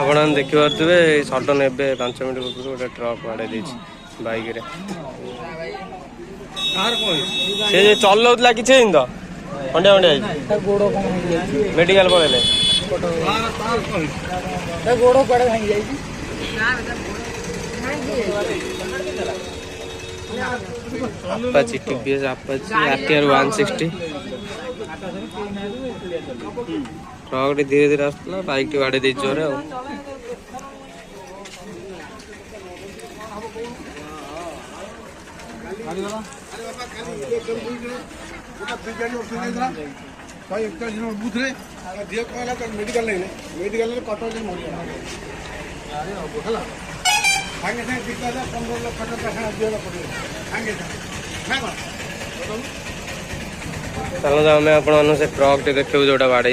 ଆପଣ ଦେଖିପାରୁଥିବେ ସଡନ ଏବେ 5 ମିନିଟ୍ ପୂର୍ବରୁ ଗୋଟେ ଟ୍ରକ୍ ବାଡ଼େଇ ଦେଇଛି ବାଇକ୍ ରେ। ସେ ଯେ ଚଲଉଥିଲା କିଛି ହେଇନି ତ, ଖଣ୍ଡିଆ ଖଣ୍ଡିଆ ହେଇଛି, ମେଡିକାଲ ପଳେଇଲେ। Apache TVS Apache RTR 160 truck टे धीरे धीरे आसला बाइक टे बाड़े दे जोरे आ चलो आम आप ट्रक टे देखो जोटा बाड़े।